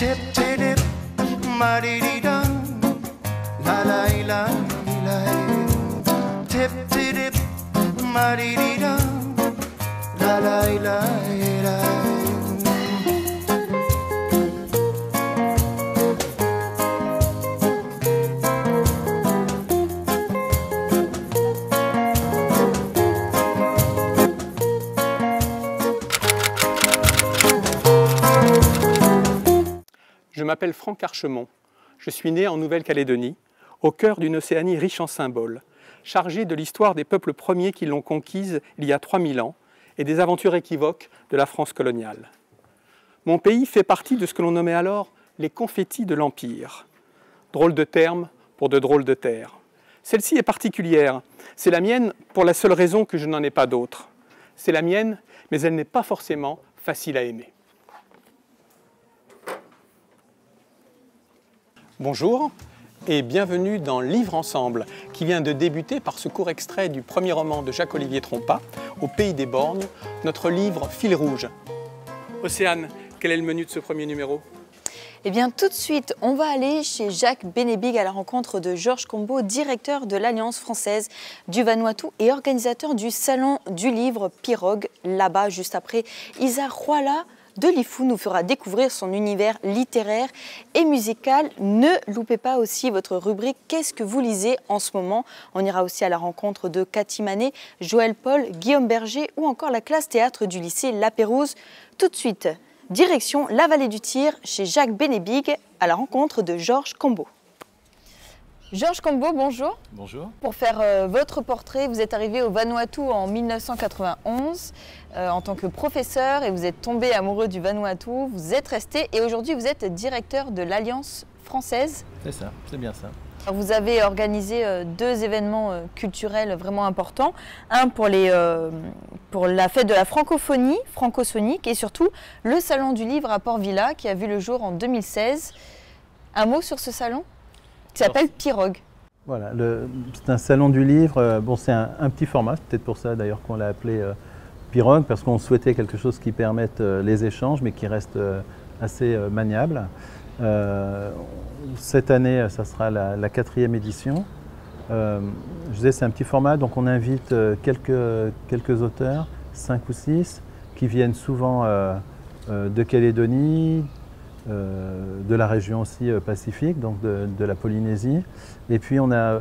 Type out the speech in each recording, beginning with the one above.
Tip-tip-dip, ma-dee-dee-dum, la-la-la-la-la. Tip-tip-dip, ma-dee-dee-dum, la-la-la-la-la. Je m'appelle Franck Archemont. Je suis né en Nouvelle-Calédonie, au cœur d'une Océanie riche en symboles, chargée de l'histoire des peuples premiers qui l'ont conquise il y a 3000 ans et des aventures équivoques de la France coloniale. Mon pays fait partie de ce que l'on nommait alors les confettis de l'Empire. Drôle de terme pour de drôles de terres. Celle-ci est particulière. C'est la mienne pour la seule raison que je n'en ai pas d'autre. C'est la mienne, mais elle n'est pas forcément facile à aimer. Bonjour et bienvenue dans Livre Ensemble, qui vient de débuter par ce court extrait du premier roman de Jacques-Olivier Trompa, Au pays des borgnes, notre livre Fil rouge. Océane, quel est le menu de ce premier numéro ? Eh bien, tout de suite, on va aller chez Jacques Benebig à la rencontre de Georges Combeau, directeur de l'Alliance française du Vanuatu et organisateur du Salon du livre Pirogue. Là-bas, juste après, Isa Ruala de Lifou nous fera découvrir son univers littéraire et musical. Ne loupez pas aussi votre rubrique « Qu'est-ce que vous lisez en ce moment ?» On ira aussi à la rencontre de Cathy Manet, Joël Paul, Guillaume Berger ou encore la classe théâtre du lycée La Pérouse. Tout de suite, direction la vallée du Tyr chez Jacques Benebig à la rencontre de Georges Combeau. Georges Combeau, bonjour. Bonjour. Pour faire votre portrait, vous êtes arrivé au Vanuatu en 1991 en tant que professeur et vous êtes tombé amoureux du Vanuatu, vous êtes resté et aujourd'hui vous êtes directeur de l'Alliance française. C'est ça, c'est bien ça. Alors, vous avez organisé deux événements culturels vraiment importants. Un pour la fête de la francophonie, francosonique, et surtout le Salon du livre à Port-Vila qui a vu le jour en 2016. Un mot sur ce salon qui s'appelle Pirogue. Voilà, c'est un salon du livre. Bon, c'est un petit format, c'est peut-être pour ça d'ailleurs qu'on l'a appelé Pirogue, parce qu'on souhaitait quelque chose qui permette les échanges, mais qui reste assez maniable. Cette année, ça sera la 4e édition. Je disais, c'est un petit format, donc on invite quelques auteurs, 5 ou 6, qui viennent souvent de Calédonie, de la région aussi pacifique, donc de la Polynésie. Et puis on a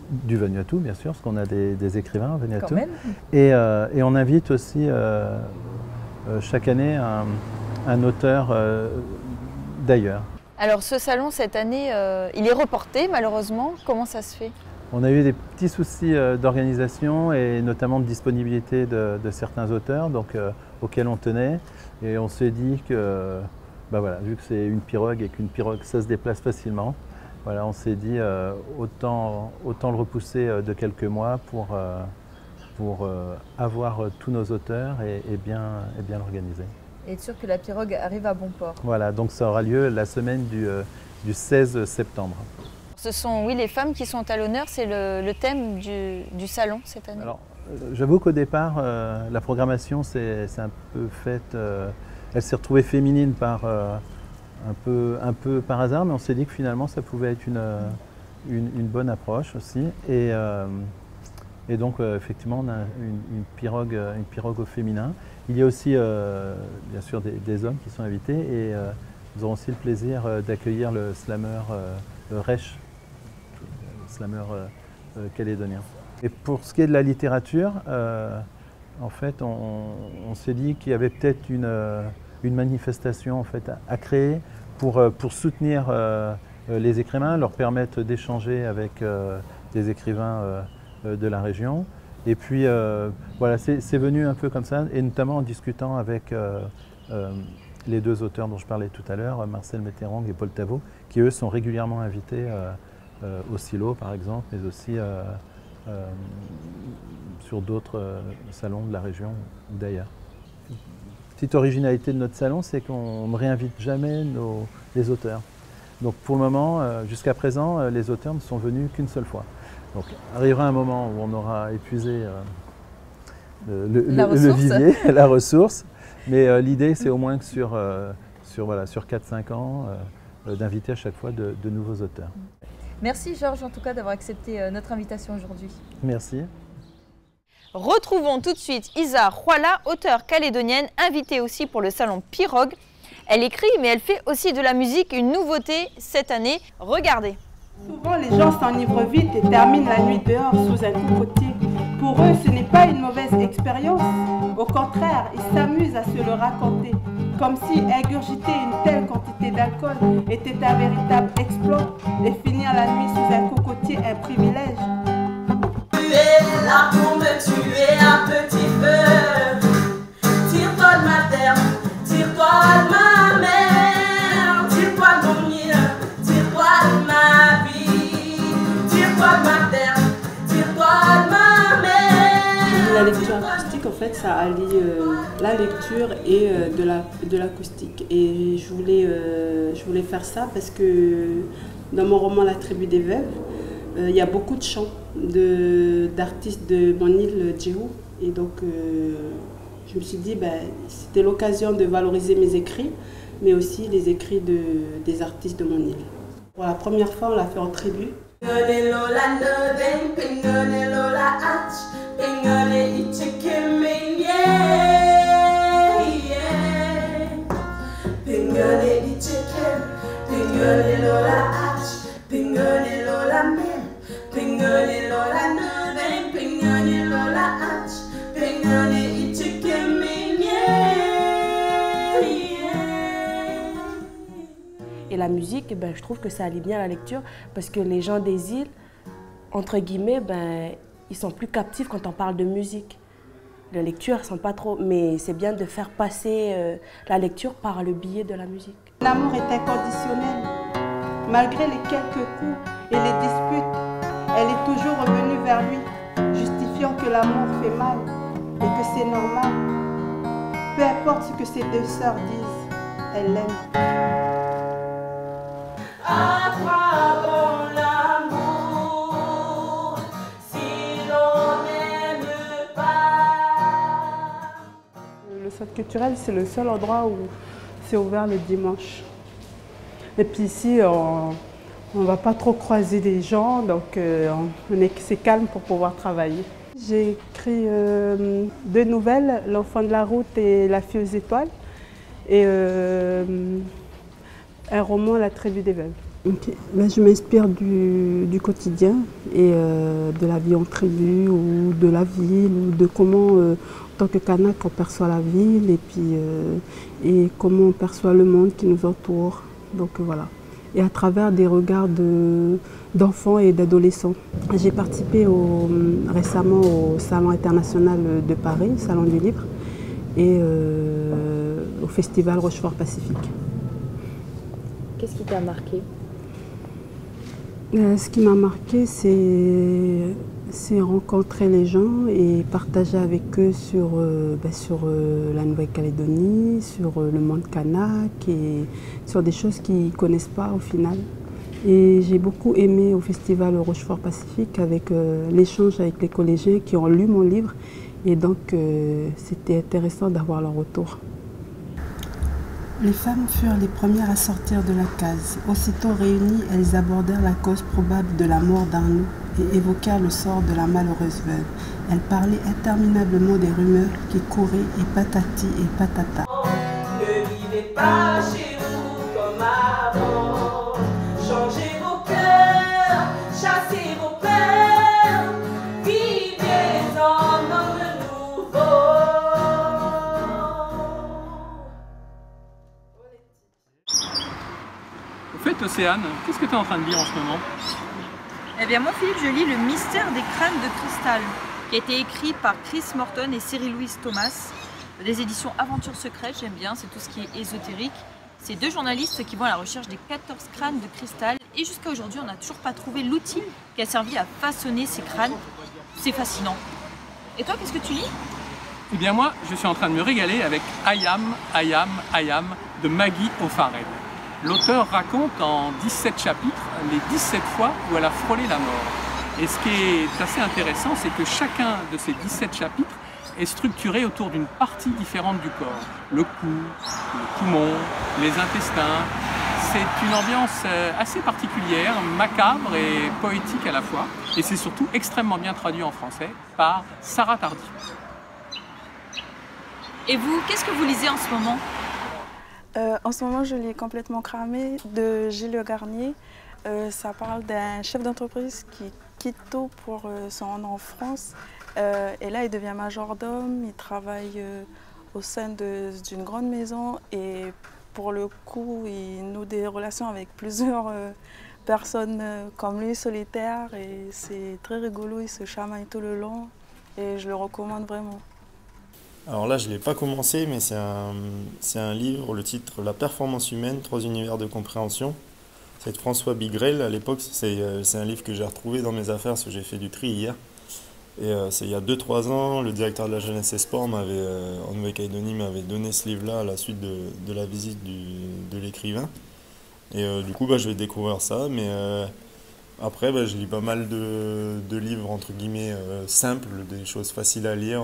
du Vanuatu, bien sûr, parce qu'on a des écrivains au Vanuatu. Et on invite aussi chaque année un auteur d'ailleurs. Alors ce salon, cette année, il est reporté malheureusement. Comment ça se fait ? On a eu des petits soucis d'organisation et notamment de disponibilité de certains auteurs auxquels on tenait. Et on s'est dit que, voilà, vu que c'est une pirogue et qu'une pirogue ça se déplace facilement, voilà, on s'est dit autant le repousser de quelques mois pour avoir tous nos auteurs et bien l'organiser. Et être sûr que la pirogue arrive à bon port. Voilà, donc ça aura lieu la semaine du 16 septembre. Ce sont, oui, les femmes qui sont à l'honneur, c'est le thème du salon cette année. Alors, j'avoue qu'au départ, la programmation c'est un peu faite, elle s'est retrouvée féminine un peu par hasard, mais on s'est dit que finalement ça pouvait être une bonne approche aussi. Et donc effectivement on a une pirogue au féminin. Il y a aussi bien sûr des hommes qui sont invités et nous aurons aussi le plaisir d'accueillir le slammer Reich, le slammer calédonien. Et pour ce qui est de la littérature, en fait on s'est dit qu'il y avait peut-être une manifestation en fait, à créer pour soutenir les écrivains, leur permettre d'échanger avec des écrivains de la région. Et puis voilà, c'est venu un peu comme ça, et notamment en discutant avec les deux auteurs dont je parlais tout à l'heure, Marcel Metterang et Paul Tavot, qui eux sont régulièrement invités au Silo par exemple, mais aussi sur d'autres salons de la région ou d'ailleurs. Petite originalité de notre salon, c'est qu'on ne réinvite jamais les auteurs. Donc pour le moment, jusqu'à présent, les auteurs ne sont venus qu'une seule fois. Donc arrivera un moment où on aura épuisé le vivier, la ressource, mais l'idée c'est au moins que sur sur 4-5 ans, d'inviter à chaque fois de nouveaux auteurs. Merci Georges en tout cas d'avoir accepté notre invitation aujourd'hui. Merci. Retrouvons tout de suite Isa Ruala, auteure calédonienne, invitée aussi pour le salon Pirogue. Elle écrit mais elle fait aussi de la musique, une nouveauté cette année. Regardez. Souvent les gens s'enivrent vite et terminent la nuit dehors sous un cocotier. Pour eux ce n'est pas une mauvaise expérience. Au contraire, ils s'amusent à se le raconter. Comme si ingurgiter une telle quantité d'alcool était un véritable exploit et finir la nuit sous un cocotier un privilège. Tu es là pour me tuer à petit feu. Tire-toi de ma terre, tire-toi de ma mère, tire-toi de mon île, tire-toi de ma vie, tire-toi de ma terre, tire-toi de ma mère. La lecture acoustique, en fait, ça allie la lecture et de l'acoustique. Et je voulais faire ça parce que dans mon roman La tribu des veuves, il y a beaucoup de chants d'artistes de mon île Djéhou. Et donc, je me suis dit, c'était l'occasion de valoriser mes écrits, mais aussi les écrits des artistes de mon île. Pour la première fois, on l'a fait en tribu. Et la musique, je trouve que ça allie bien la lecture parce que les gens des îles, entre guillemets, ils sont plus captifs quand on parle de musique. La lecture, ils sont pas trop, mais c'est bien de faire passer la lecture par le biais de la musique. L'amour est inconditionnel. Malgré les quelques coups et les disputes, elle est toujours revenue vers lui, justifiant que l'amour fait mal et que c'est normal. Peu importe ce que ses deux sœurs disent, elle l'aime. Attrapons l'amour si l'on n'aime pas. Le centre culturel, c'est le seul endroit où c'est ouvert le dimanche. Et puis ici, on ne va pas trop croiser les gens, donc c'est calme pour pouvoir travailler. J'ai écrit 2 nouvelles, L'enfant de la route et La fille aux étoiles, et un roman, La tribu des veuves. Okay. Je m'inspire du quotidien et de la vie en tribu ou de la ville ou de comment, en tant que Kanak, on perçoit la ville et puis et comment on perçoit le monde qui nous entoure. Donc voilà. Et à travers des regards d'enfants et d'adolescents. J'ai participé récemment au Salon international de Paris, Salon du livre, et au Festival Rochefort Pacifique. Qu'est-ce qui t'a marqué ? Ce qui m'a marqué, c'est rencontrer les gens et partager avec eux sur la Nouvelle-Calédonie, sur le monde kanak et sur des choses qu'ils ne connaissent pas au final. Et j'ai beaucoup aimé au Festival Rochefort Pacifique avec l'échange avec les collégiens qui ont lu mon livre et donc c'était intéressant d'avoir leur retour. Les femmes furent les premières à sortir de la case. Aussitôt réunies, elles abordèrent la cause probable de la mort d'Arnaud et évoquèrent le sort de la malheureuse veuve. Elles parlaient interminablement des rumeurs qui couraient et patati et patata. Ne vivez pas chez vous comme avant. Changez vos cœurs, chassez vos peurs, vivez en homme nouveau. Au fait, Océane, qu'est-ce que tu es en train de lire en ce moment? Eh bien moi Philippe, je lis Le mystère des crânes de cristal, qui a été écrit par Chris Morton et Cyril-Louise Thomas, des éditions Aventures secrètes, j'aime bien, c'est tout ce qui est ésotérique. C'est 2 journalistes qui vont à la recherche des 14 crânes de cristal et jusqu'à aujourd'hui on n'a toujours pas trouvé l'outil qui a servi à façonner ces crânes. C'est fascinant. Et toi, qu'est-ce que tu lis? Eh bien moi, je suis en train de me régaler avec I Am de Maggie O'Farrell. L'auteur raconte en 17 chapitres les 17 fois où elle a frôlé la mort. Et ce qui est assez intéressant, c'est que chacun de ces 17 chapitres est structuré autour d'une partie différente du corps. Le cou, le poumon, les intestins. C'est une ambiance assez particulière, macabre et poétique à la fois. Et c'est surtout extrêmement bien traduit en français par Sarah Tardy. Et vous, qu'est-ce que vous lisez en ce moment? En ce moment, je lis Complètement cramé de Gilles Le Garnier. Ça parle d'un chef d'entreprise qui quitte tout pour se rendre en France. Et là, il devient majordome, il travaille au sein d'une grande maison et pour le coup, il noue des relations avec plusieurs personnes comme lui, solitaires. Et c'est très rigolo, il se chamaille tout le long et je le recommande vraiment. Alors là, je ne l'ai pas commencé, mais c'est un livre, le titre « La performance humaine, 3 univers de compréhension ». C'est de François Bigrel. À l'époque, c'est un livre que j'ai retrouvé dans mes affaires parce que j'ai fait du tri hier. Et c'est il y a 2-3 ans, le directeur de la jeunesse et sport en Nouvelle-Calédonie m'avait donné ce livre-là à la suite de la visite de l'écrivain. Et du coup, je vais découvrir ça. Mais après, je lis pas mal de livres, entre guillemets, simples, des choses faciles à lire.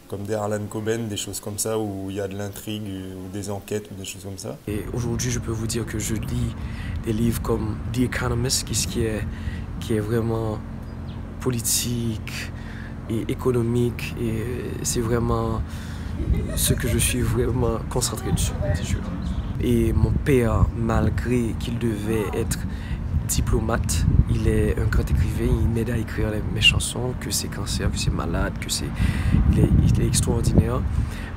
Comme des Harlan Coben, des choses comme ça, où il y a de l'intrigue, ou des enquêtes, ou des choses comme ça. Et aujourd'hui, je peux vous dire que je lis des livres comme The Economist, qui est vraiment politique et économique, et c'est vraiment ce que je suis vraiment concentré dessus, c'est sûr. Et mon père, malgré qu'il devait être diplomate, il est un grand écrivain, il m'aide à écrire mes chansons, que c'est cancer, que c'est malade, il est extraordinaire.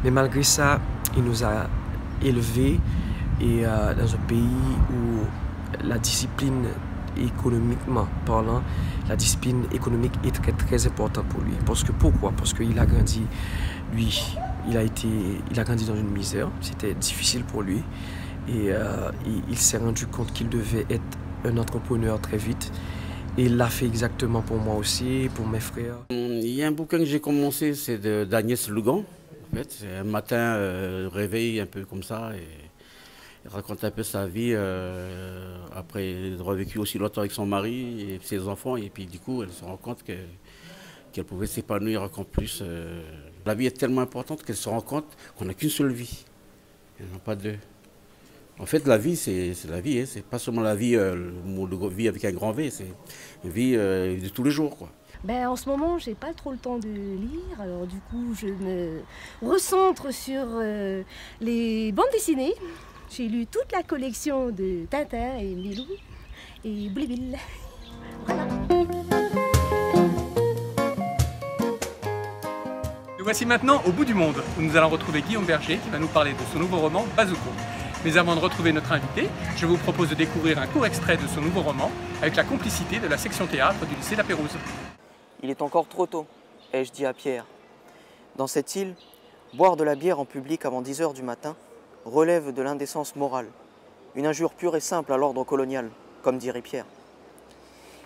Mais malgré ça, il nous a élevés et dans un pays où la discipline, économiquement parlant, la discipline économique est très très importante pour lui. Pourquoi? Parce qu'il a grandi, lui, il a grandi dans une misère, c'était difficile pour lui et il s'est rendu compte qu'il devait être un entrepreneur très vite. Et il l'a fait exactement pour moi aussi, pour mes frères. Il y a un bouquin que j'ai commencé, c'est d'Agnès Lugan. En fait, c'est un matin, réveil un peu comme ça, et il raconte un peu sa vie après avoir vécu aussi longtemps avec son mari et ses enfants. Et puis du coup, elle se rend compte qu'elle pouvait s'épanouir encore plus. La vie est tellement importante qu'elle se rend compte qu'on n'a qu'une seule vie. Il n'y en a pas deux. En fait, la vie, c'est la vie. Hein. C'est pas seulement la vie, vie avec un grand V, c'est une vie de tous les jours, quoi. En ce moment, j'ai pas trop le temps de lire, alors du coup, je me recentre sur les bandes dessinées. J'ai lu toute la collection de Tintin et Milou et Blibille. Voilà. Nous voici maintenant au bout du monde, où nous allons retrouver Guillaume Berger qui va nous parler de son nouveau roman Bazooko. Mais avant de retrouver notre invité, je vous propose de découvrir un court extrait de son nouveau roman avec la complicité de la section théâtre du lycée La Pérouse. Il est encore trop tôt, ai-je dit à Pierre. Dans cette île, boire de la bière en public avant 10 h du matin relève de l'indécence morale, une injure pure et simple à l'ordre colonial, comme dirait Pierre.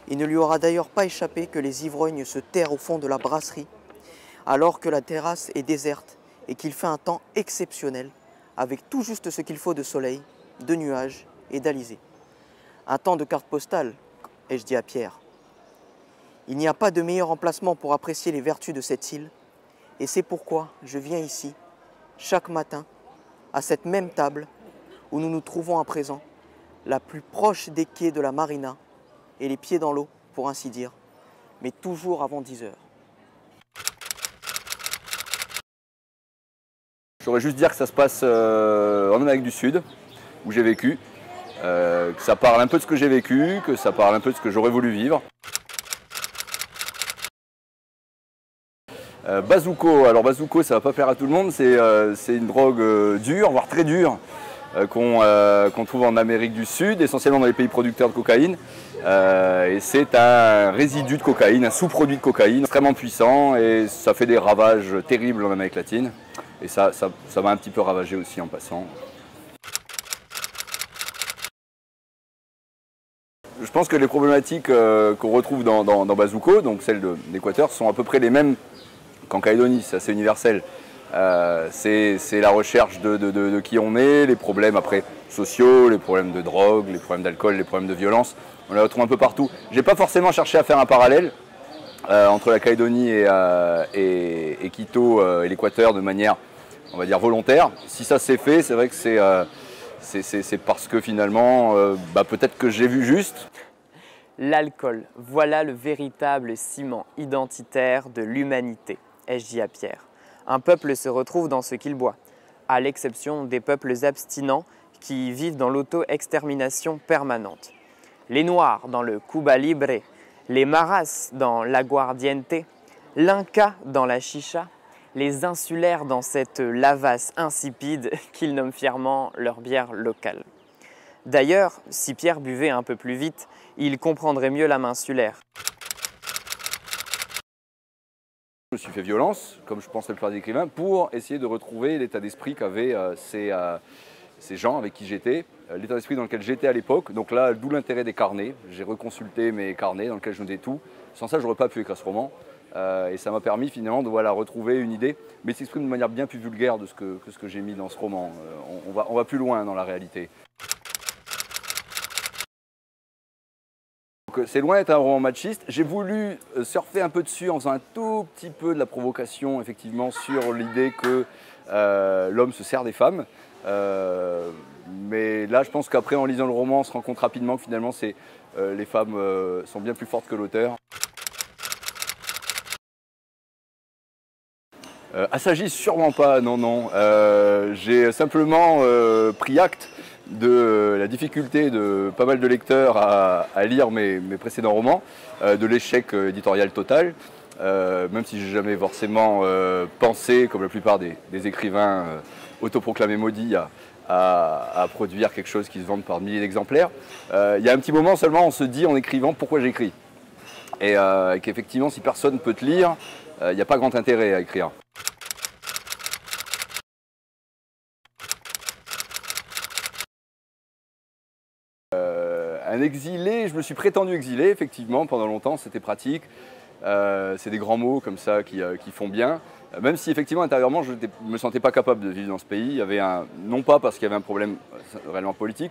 Il ne lui aura d'ailleurs pas échappé que les ivrognes se terrent au fond de la brasserie, alors que la terrasse est déserte et qu'il fait un temps exceptionnel, avec tout juste ce qu'il faut de soleil, de nuages et d'alizés. Un temps de carte postale, ai-je dit à Pierre. Il n'y a pas de meilleur emplacement pour apprécier les vertus de cette île, et c'est pourquoi je viens ici, chaque matin, à cette même table où nous nous trouvons à présent, la plus proche des quais de la marina, et les pieds dans l'eau, pour ainsi dire, mais toujours avant 10 h. Je voudrais juste dire que ça se passe en Amérique du Sud, où j'ai vécu, que ça parle un peu de ce que j'ai vécu, que ça parle un peu de ce que j'aurais voulu vivre. Bazooko, alors Bazooko ça va pas plaire à tout le monde, c'est une drogue dure, voire très dure, qu'on trouve en Amérique du Sud, essentiellement dans les pays producteurs de cocaïne. Et c'est un résidu de cocaïne, un sous-produit de cocaïne extrêmement puissant et ça fait des ravages terribles en Amérique latine. Et ça m'a un petit peu ravagé aussi en passant. Je pense que les problématiques qu'on retrouve dans Bazooko, donc celles d'Équateur, sont à peu près les mêmes qu'en Calédonie, c'est assez universel. C'est la recherche de qui on est, les problèmes après sociaux, les problèmes de drogue, les problèmes d'alcool, les problèmes de violence. On les retrouve un peu partout. Je n'ai pas forcément cherché à faire un parallèle, entre la Calédonie et Quito et l'Équateur de manière, on va dire, volontaire. Si ça s'est fait, c'est vrai que c'est parce que finalement, peut-être que j'ai vu juste. L'alcool, voilà le véritable ciment identitaire de l'humanité, ai-je dit à Pierre. Un peuple se retrouve dans ce qu'il boit, à l'exception des peuples abstinents qui vivent dans l'auto-extermination permanente. Les Noirs dans le Cuba Libre, les Maras dans l'Aguardiente, l'Inca dans la chicha, les insulaires dans cette lavasse insipide qu'ils nomment fièrement leur bière locale. D'ailleurs, si Pierre buvait un peu plus vite, il comprendrait mieux l'âme insulaire. Je me suis fait violence, comme je pense la plupart des écrivains, pour essayer de retrouver l'état d'esprit qu'avaient ces gens avec qui j'étais, l'état d'esprit dans lequel j'étais à l'époque. Donc là, d'où l'intérêt des carnets. J'ai reconsulté mes carnets dans lesquels je notais tout. Sans ça, je n'aurais pas pu écrire ce roman. Et ça m'a permis finalement de retrouver une idée, mais il s'exprime de manière bien plus vulgaire de ce que j'ai mis dans ce roman. On va plus loin dans la réalité. C'est loin d'être un roman machiste. J'ai voulu surfer un peu dessus en faisant un tout petit peu de la provocation, effectivement, sur l'idée que l'homme se sert des femmes. Mais là, je pense qu'après, en lisant le roman, on se rend compte rapidement que finalement, les femmes sont bien plus fortes que l'auteur. Assagis, sûrement pas, non. J'ai simplement pris acte de la difficulté de pas mal de lecteurs à lire mes précédents romans, de l'échec éditorial total, même si j'ai jamais forcément pensé, comme la plupart des écrivains autoproclamés maudits, à produire quelque chose qui se vende par milliers d'exemplaires. Il y a un petit moment seulement, on se dit en écrivant pourquoi j'écris. Et qu'effectivement, si personne ne peut te lire, il n'y a pas grand intérêt à écrire. Un exilé, je me suis prétendu exilé, effectivement, pendant longtemps, c'était pratique. C'est des grands mots comme ça qui font bien. Même si effectivement, intérieurement, je ne me sentais pas capable de vivre dans ce pays. Il y avait non pas parce qu'il y avait un problème réellement politique,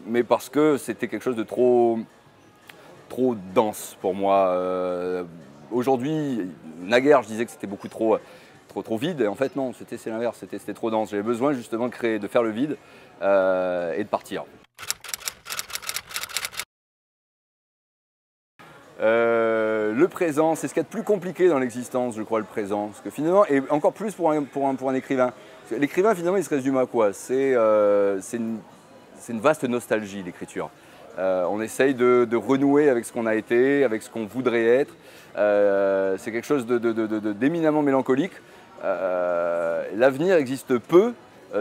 mais parce que c'était quelque chose de trop dense pour moi. Aujourd'hui, naguère, je disais que c'était beaucoup trop vide. Et en fait, non, c'est l'inverse, c'était trop dense. J'avais besoin justement de faire le vide et de partir. Le présent, c'est ce qu'il y a de plus compliqué dans l'existence, je crois, le présent. Parce que finalement, et encore plus pour un écrivain. L'écrivain, finalement, il se résume à quoi? C'est une vaste nostalgie, l'écriture. On essaye de renouer avec ce qu'on a été, avec ce qu'on voudrait être. C'est quelque chose d'éminemment mélancolique. L'avenir existe peu,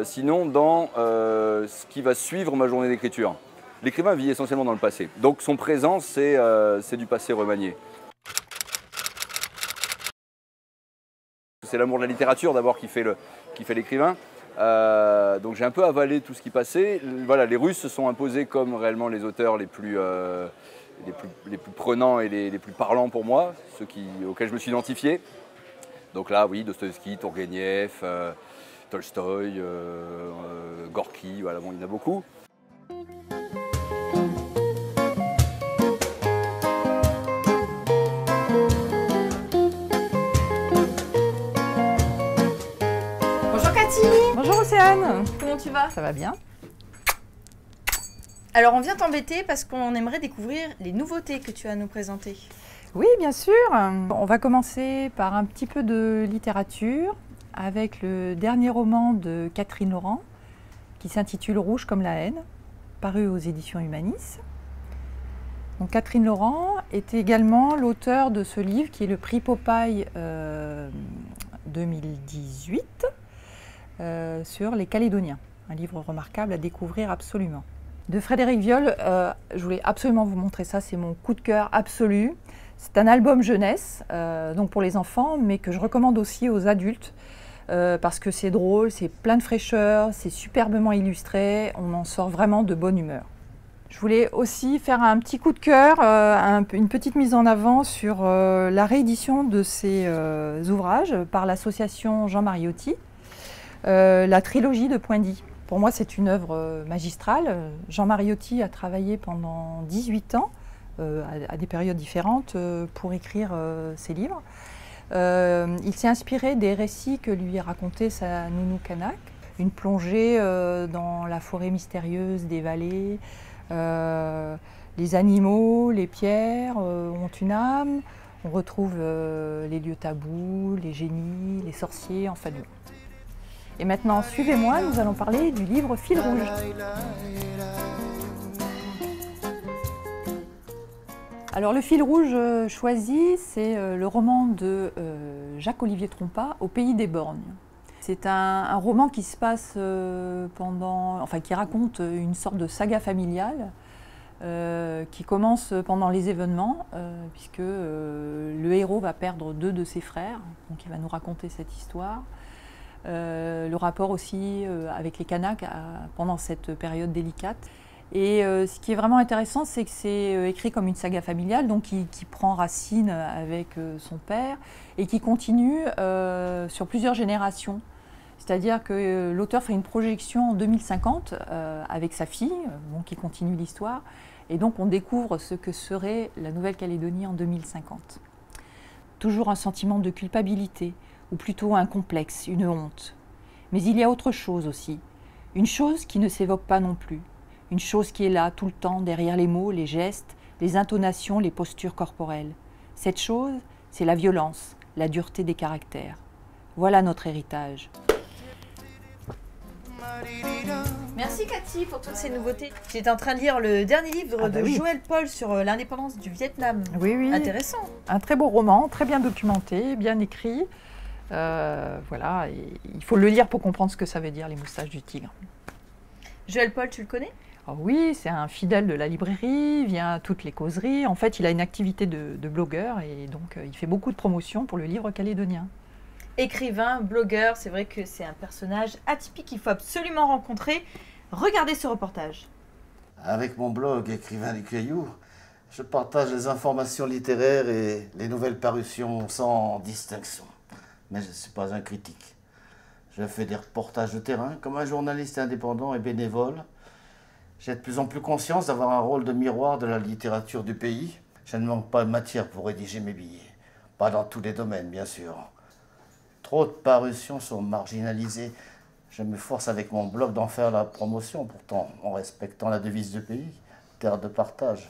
sinon dans ce qui va suivre ma journée d'écriture. L'écrivain vit essentiellement dans le passé, donc son présent, c'est du passé remanié. C'est l'amour de la littérature d'abord qui fait l'écrivain. Donc j'ai un peu avalé tout ce qui passait. Voilà, les Russes se sont imposés comme réellement les auteurs les plus prenants et les plus parlants pour moi, ceux auxquels je me suis identifié. Donc là, oui, Dostoïevski, Tourgueniev, Tolstoï, Gorky, voilà, bon, il y en a beaucoup. Bonjour Océane. Comment tu vas? Ça va bien. Alors on vient t'embêter parce qu'on aimerait découvrir les nouveautés que tu as à nous présenter. Oui, bien sûr. On va commencer par un petit peu de littérature avec le dernier roman de Catherine Laurent qui s'intitule Rouge comme la haine, paru aux éditions Humanis. Donc, Catherine Laurent est également l'auteur de ce livre qui est le prix Popeye 2018. Sur les Calédoniens, un livre remarquable à découvrir absolument. De Frédéric Viol, je voulais absolument vous montrer ça, c'est mon coup de cœur absolu. C'est un album jeunesse, donc pour les enfants, mais que je recommande aussi aux adultes, parce que c'est drôle, c'est plein de fraîcheur, c'est superbement illustré, on en sort vraiment de bonne humeur. Je voulais aussi faire un petit coup de cœur, une petite mise en avant sur la réédition de ces ouvrages par l'association Jean Mariotti. La trilogie de Poindy. Pour moi, c'est une œuvre magistrale. Jean Mariotti a travaillé pendant 18 ans à des périodes différentes pour écrire ses livres. Il s'est inspiré des récits que lui racontait sa nounou Kanak, une plongée dans la forêt mystérieuse des vallées. Les animaux, les pierres ont une âme. On retrouve les lieux tabous, les génies, les sorciers, enfin tout. Et maintenant, suivez-moi, nous allons parler du livre Fil rouge. Alors le fil rouge choisi, c'est le roman de Jacques-Olivier Trompa, Au pays des borgnes. C'est un roman qui se passe qui raconte une sorte de saga familiale qui commence pendant les événements, puisque le héros va perdre 2 de ses frères, donc il va nous raconter cette histoire. Le rapport aussi avec les Kanaks pendant cette période délicate. Et ce qui est vraiment intéressant, c'est que c'est écrit comme une saga familiale, donc qui prend racine avec son père et qui continue sur plusieurs générations. C'est-à-dire que l'auteur fait une projection en 2050 avec sa fille, qui continue l'histoire, et donc on découvre ce que serait la Nouvelle-Calédonie en 2050. Toujours un sentiment de culpabilité, ou plutôt un complexe, une honte. Mais il y a autre chose aussi, une chose qui ne s'évoque pas non plus. Une chose qui est là tout le temps, derrière les mots, les gestes, les intonations, les postures corporelles. Cette chose, c'est la violence, la dureté des caractères. Voilà notre héritage. Merci Cathy pour toutes ces nouveautés. J'étais en train de lire le dernier livre de Joël Paul sur l'indépendance du Vietnam. Oui, oui. Intéressant. Un très beau roman, très bien documenté, bien écrit. Voilà, et il faut le lire pour comprendre ce que ça veut dire, les moustaches du tigre. Joël Paul, tu le connais ? Oh oui, c'est un fidèle de la librairie, il vient à toutes les causeries. En fait, il a une activité de blogueur et donc il fait beaucoup de promotion pour le livre calédonien. Écrivain, blogueur, c'est vrai que c'est un personnage atypique qu'il faut absolument rencontrer. Regardez ce reportage. Avec mon blog Écrivain du Caillou, je partage les informations littéraires et les nouvelles parutions sans distinction. Mais je ne suis pas un critique. Je fais des reportages de terrain comme un journaliste indépendant et bénévole. J'ai de plus en plus conscience d'avoir un rôle de miroir de la littérature du pays. Je ne manque pas de matière pour rédiger mes billets. Pas dans tous les domaines, bien sûr. Trop de parutions sont marginalisées. Je me force avec mon blog d'en faire la promotion, pourtant en respectant la devise du pays, terre de partage.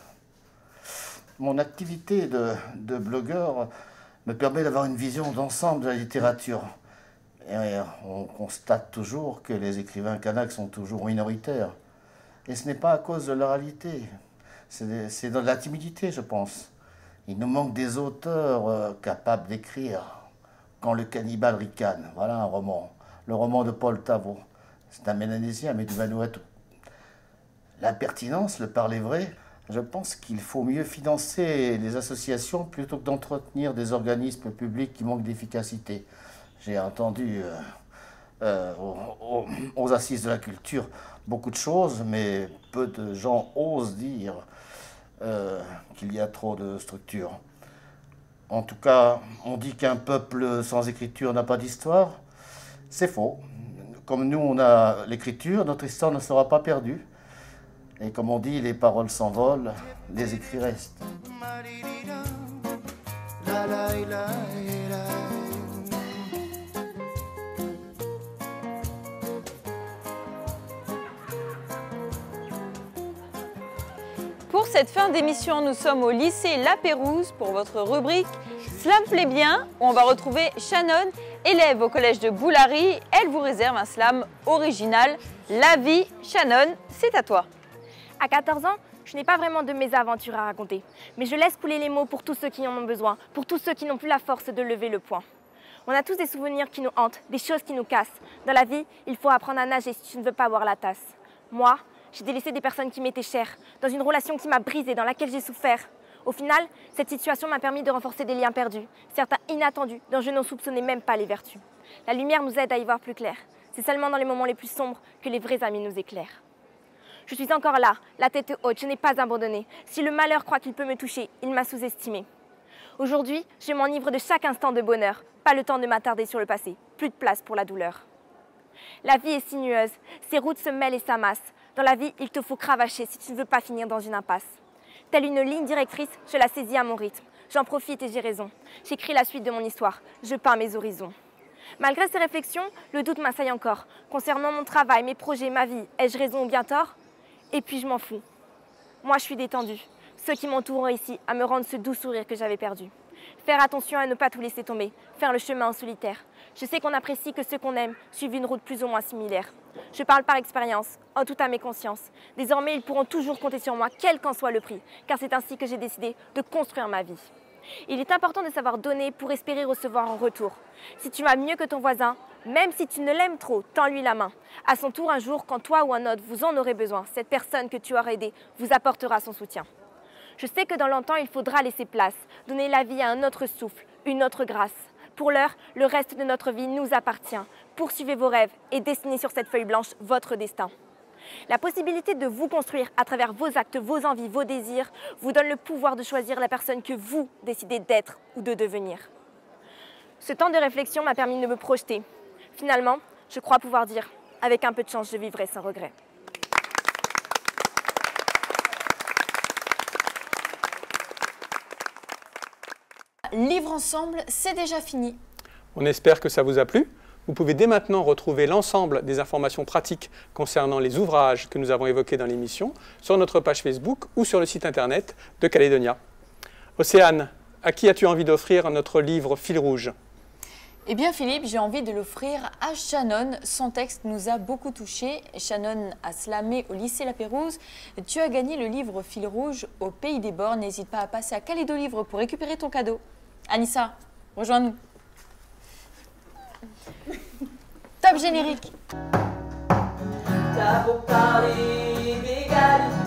Mon activité de blogueur me permet d'avoir une vision d'ensemble de la littérature. Et on constate toujours que les écrivains kanaks sont toujours minoritaires. Et ce n'est pas à cause de l'oralité, c'est dans la timidité, je pense. Il nous manque des auteurs capables d'écrire. Quand le cannibale ricane, voilà un roman. Le roman de Paul Tavo. C'est un Mélanésien, mais du Vanuatu. La pertinence, le parler vrai, je pense qu'il faut mieux financer les associations plutôt que d'entretenir des organismes publics qui manquent d'efficacité. J'ai entendu aux assises de la culture beaucoup de choses, mais peu de gens osent dire qu'il y a trop de structures. En tout cas, on dit qu'un peuple sans écriture n'a pas d'histoire. C'est faux. Comme nous, on a l'écriture, notre histoire ne sera pas perdue. Et comme on dit, les paroles s'envolent, les écrits restent. Pour cette fin d'émission, nous sommes au lycée La Pérouse pour votre rubrique Slam plaît bien, où on va retrouver Shannon, élève au collège de Boulary. Elle vous réserve un slam original. La vie, Shannon, c'est à toi. À 14 ans, je n'ai pas vraiment de mésaventures à raconter, mais je laisse couler les mots pour tous ceux qui en ont besoin, pour tous ceux qui n'ont plus la force de lever le poing. On a tous des souvenirs qui nous hantent, des choses qui nous cassent. Dans la vie, il faut apprendre à nager si tu ne veux pas boire la tasse. Moi, j'ai délaissé des personnes qui m'étaient chères, dans une relation qui m'a brisée, dans laquelle j'ai souffert. Au final, cette situation m'a permis de renforcer des liens perdus, certains inattendus, dont je n'en soupçonnais même pas les vertus. La lumière nous aide à y voir plus clair. C'est seulement dans les moments les plus sombres que les vrais amis nous éclairent. Je suis encore là, la tête haute, je n'ai pas abandonné. Si le malheur croit qu'il peut me toucher, il m'a sous-estimé. Aujourd'hui, je m'enivre de chaque instant de bonheur. Pas le temps de m'attarder sur le passé, plus de place pour la douleur. La vie est sinueuse, ses routes se mêlent et s'amassent. Dans la vie, il te faut cravacher si tu ne veux pas finir dans une impasse. Telle une ligne directrice, je la saisis à mon rythme. J'en profite et j'ai raison. J'écris la suite de mon histoire. Je peins mes horizons. Malgré ces réflexions, le doute m'assaille encore. Concernant mon travail, mes projets, ma vie, ai-je raison ou bien tort? Et puis je m'en fous. Moi, je suis détendue. Ceux qui m'entourent ici à me rendre ce doux sourire que j'avais perdu. Faire attention à ne pas tout laisser tomber, faire le chemin en solitaire. Je sais qu'on apprécie que ceux qu'on aime suivent une route plus ou moins similaire. Je parle par expérience, en toute âme et conscience. Désormais, ils pourront toujours compter sur moi, quel qu'en soit le prix, car c'est ainsi que j'ai décidé de construire ma vie. Il est important de savoir donner pour espérer recevoir en retour. Si tu vas mieux que ton voisin, même si tu ne l'aimes trop, tends-lui la main. À son tour, un jour, quand toi ou un autre vous en aurez besoin, cette personne que tu auras aidée vous apportera son soutien. Je sais que dans longtemps, il faudra laisser place, donner la vie à un autre souffle, une autre grâce. Pour l'heure, le reste de notre vie nous appartient. Poursuivez vos rêves et dessinez sur cette feuille blanche votre destin. La possibilité de vous construire à travers vos actes, vos envies, vos désirs, vous donne le pouvoir de choisir la personne que vous décidez d'être ou de devenir. Ce temps de réflexion m'a permis de me projeter. Finalement, je crois pouvoir dire, avec un peu de chance, je vivrai sans regret. Livre ensemble, c'est déjà fini. On espère que ça vous a plu. Vous pouvez dès maintenant retrouver l'ensemble des informations pratiques concernant les ouvrages que nous avons évoqués dans l'émission sur notre page Facebook ou sur le site internet de Calédonia. Océane, à qui as-tu envie d'offrir notre livre Fil rouge? Eh bien Philippe, j'ai envie de l'offrir à Shannon. Son texte nous a beaucoup touchés. Shannon a slamé au lycée La Pérouse. Tu as gagné le livre Fil rouge au Pays des Bords. N'hésite pas à passer à Calédo Livre pour récupérer ton cadeau. Anissa, rejoins-nous. Top générique. T'as beau parler d'égalité.